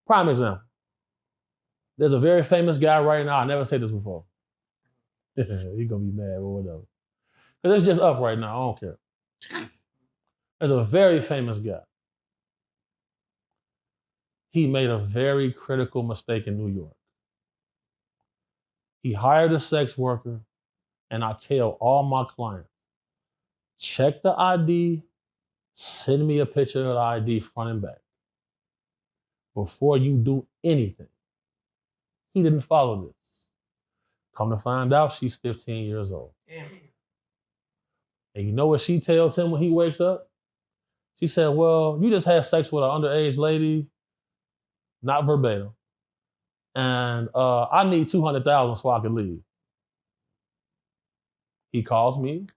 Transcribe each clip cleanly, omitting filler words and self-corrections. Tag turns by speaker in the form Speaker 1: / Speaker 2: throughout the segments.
Speaker 1: Prime example. There's a very famous guy right now. I never said this before. He's gonna be mad or whatever. Because it's just up right now. I don't care. There's a very famous guy. He made a very critical mistake in New York. He hired a sex worker, and I tell all my clients, check the ID, send me a picture of the ID front and back before you do anything. He didn't follow this. Come to find out, she's 15 years old. Damn. And you know what she tells him when he wakes up? She said, well, you just had sex with an underage lady, not verbatim, and I need $200,000 so I can leave. He calls me.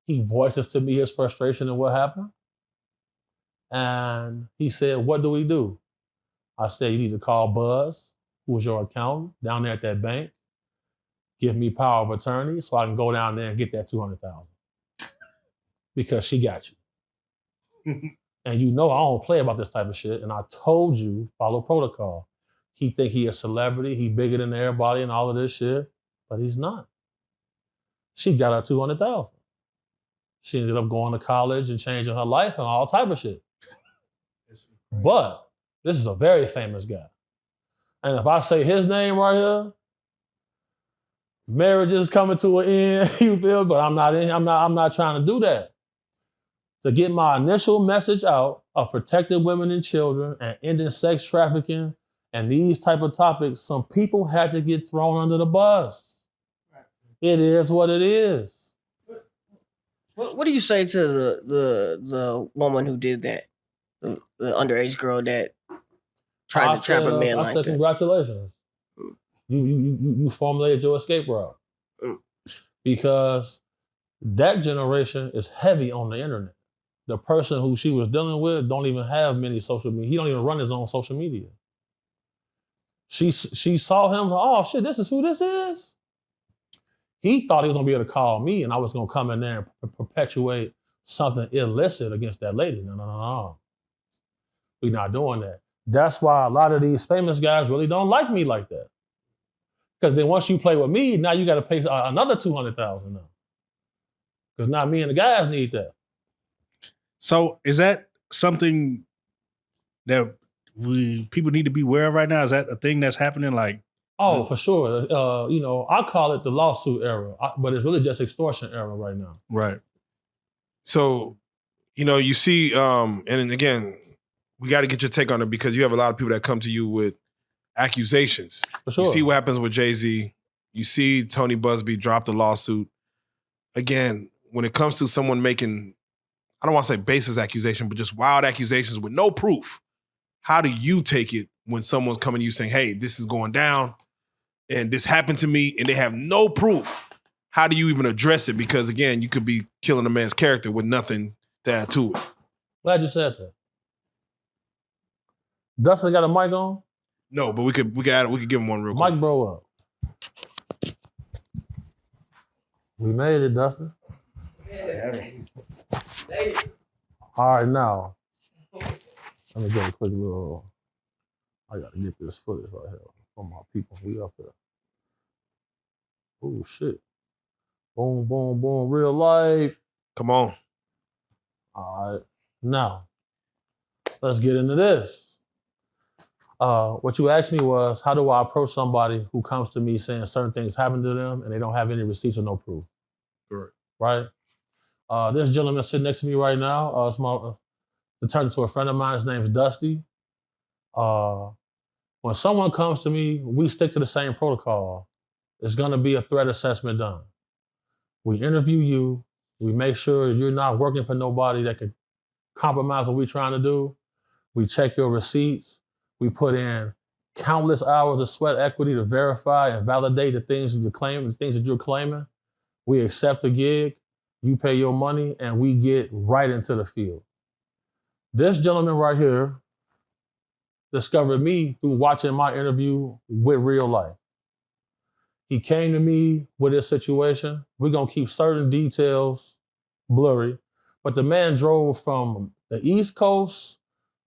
Speaker 1: He voices to me his frustration and what happened. And he said, what do we do? I said, you need to call Buzz, who was your accountant, down there at that bank. Give me power of attorney so I can go down there and get that $200,000. Because she got you. And you know I don't play about this type of shit. And I told you, follow protocol. He think he a celebrity, he bigger than everybody and all of this shit, but he's not. She got her $200,000. She ended up going to college and changing her life and all type of shit. But this is a very famous guy. And if I say his name right here, marriage is coming to an end, you feel? But I'm not trying to do that. To get my initial message out of protecting women and children and ending sex trafficking and these type of topics, some people had to get thrown under the bus. It is what it is.
Speaker 2: What do you say to the woman who did that? The underage girl that tries to trap a man like that? I said,
Speaker 1: congratulations. You formulated your escape route. Because that generation is heavy on the internet. The person who she was dealing with don't even have many social media. He don't even run his own social media. She saw him, oh shit, this is who this is? He thought he was gonna be able to call me and I was gonna come in there and perpetuate something illicit against that lady. No. We're not doing that. That's why a lot of these famous guys really don't like me like that. Because then once you play with me, now you gotta pay another $200,000 now. Because now me and the guys need that.
Speaker 3: So is that something that people need to be aware of right now? Is that a thing that's happening? Like,
Speaker 1: oh, for sure. I call it the lawsuit era, but it's really just extortion era right now.
Speaker 3: Right.
Speaker 4: So, you see, and again, we got to get your take on it because you have a lot of people that come to you with accusations.
Speaker 1: For sure.
Speaker 4: You see what happens with Jay-Z. You see Tony Busby drop the lawsuit. Again, when it comes to someone making, I don't want to say baseless accusation, but just wild accusations with no proof, how do you take it when someone's coming to you saying, hey, this is going down and this happened to me and they have no proof? How do you even address it? Because again, you could be killing a man's character with nothing to add to it.
Speaker 1: Glad you said that. Dustin got a mic on?
Speaker 4: No, but we could give him one real quick.
Speaker 1: Mic bro up. We made it, Dustin.
Speaker 2: Yeah.
Speaker 1: All right, now. Let me get a quick little. I gotta get this footage right here from my people. We up there. Oh shit. Boom, boom, boom. Real life.
Speaker 4: Come on.
Speaker 1: All right. Now, let's get into this. What you asked me was, how do I approach somebody who comes to me saying certain things happen to them and they don't have any receipts or no proof?
Speaker 4: Correct.
Speaker 1: Right? This gentleman sitting next to me right now, it turned into a friend of mine. His name's Dusty. When someone comes to me, we stick to the same protocol. It's gonna be a threat assessment done. We interview you. We make sure you're not working for nobody that could compromise what we're trying to do. We check your receipts. We put in countless hours of sweat equity to verify and validate the things that you're claiming. We accept the gig, you pay your money, and we get right into the field. This gentleman right here discovered me through watching my interview with Reallyfe. He came to me with his situation. We're gonna keep certain details blurry, but the man drove from the East Coast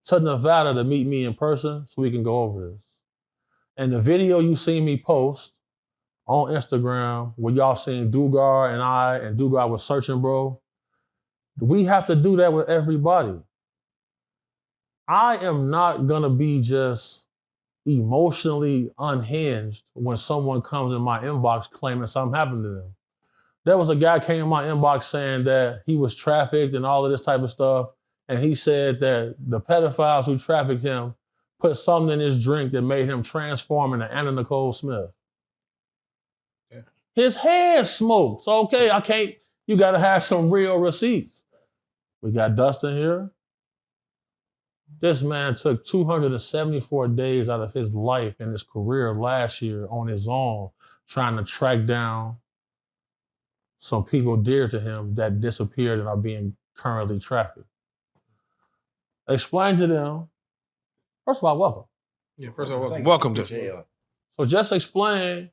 Speaker 1: to Nevada to meet me in person so we can go over this. And the video you seen me post on Instagram where y'all seen Dugar and Dugar was searching, bro, we have to do that with everybody. I am not gonna be just emotionally unhinged when someone comes in my inbox claiming something happened to them. There was a guy came in my inbox saying that he was trafficked and all of this type of stuff. And he said that the pedophiles who trafficked him put something in his drink that made him transform into Anna Nicole Smith. Yeah. His head smoked. So, okay, I can't, you got to have some real receipts. We got Dustin here. This man took 274 days out of his life and his career last year on his own, trying to track down some people dear to him that disappeared and are being currently trafficked. Explain to them, first of all, welcome.
Speaker 4: Yeah, first of all, welcome. Welcome, Justin.
Speaker 1: So just explain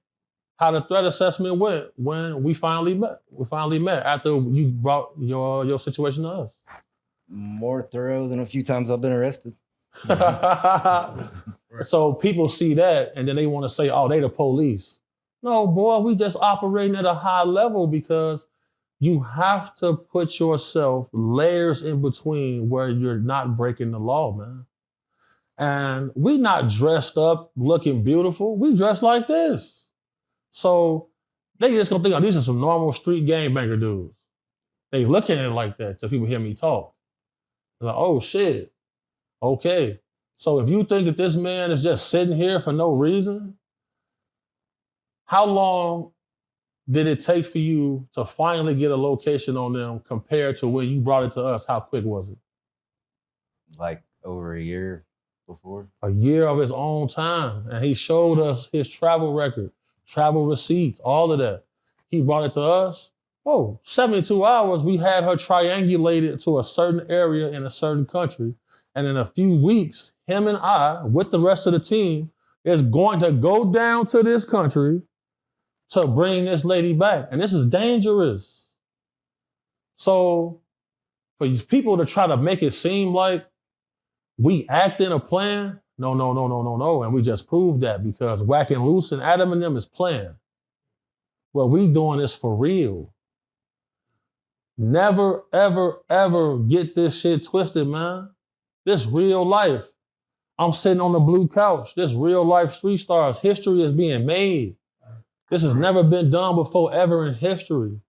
Speaker 1: how the threat assessment went when we finally met. We finally met after you brought your situation to us.
Speaker 5: More thorough than a few times I've been arrested.
Speaker 1: So people see that and then they want to say, oh, they the police. No, boy, we just operating at a high level because you have to put yourself layers in between where you're not breaking the law, man. And we not dressed up looking beautiful. We dress like this. So they just gonna think, oh, these are some normal street gangbanger dudes. They looking at it like that till people hear me talk. They're like, oh shit, okay. So if you think that this man is just sitting here for no reason, how long did it take for you to finally get a location on them compared to when you brought it to us? How quick was it?
Speaker 5: Like over a year before.
Speaker 1: A year of his own time. And he showed us his travel record, travel receipts, all of that. He brought it to us. 72 hours, we had her triangulated to a certain area in a certain country. And in a few weeks, him and I, with the rest of the team, is going to go down to this country to bring this lady back. And this is dangerous. So for these people to try to make it seem like we act in a plan, no. And we just proved that because Whacking Loose and Adam and them is playing. Well, we doing this for real. Never, ever, ever get this shit twisted, man. This real life. I'm sitting on the blue couch. This real life Street Starz. History is being made. This has never been done before ever in history.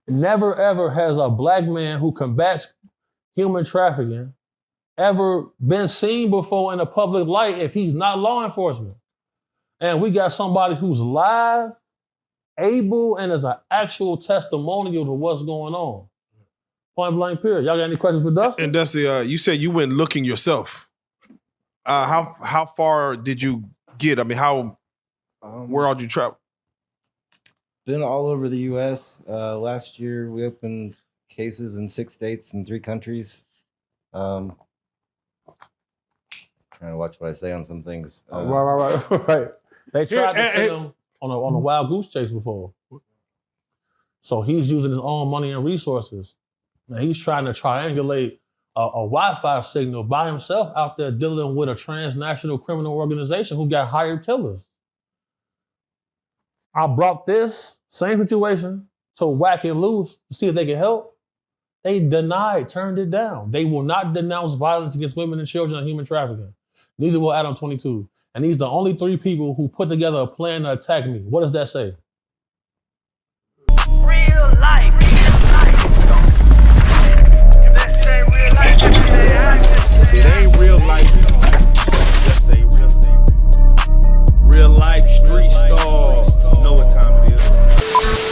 Speaker 1: Never ever has a black man who combats human trafficking ever been seen before in a public light if he's not law enforcement. And we got somebody who's live, able, and is an actual testimonial to what's going on. Point blank period. Y'all got any questions for Dustin?
Speaker 4: And Dusty, you said you went looking yourself. How far did you get? I mean, where all did you travel?
Speaker 5: Been all over the U.S. Last year, we opened cases in 6 states and 3 countries. Trying to watch what I say on some things.
Speaker 1: Right. They tried to send him on a wild goose chase before. So he's using his own money and resources. And he's trying to triangulate a Wi-Fi signal by himself out there dealing with a transnational criminal organization who got hired killers. I brought this same situation to Whacking Loose to see if they could help. They denied, turned it down. They will not denounce violence against women and children and human trafficking. Neither will Adam 22. And these are the only 3 people who put together a plan to attack me. What does that say?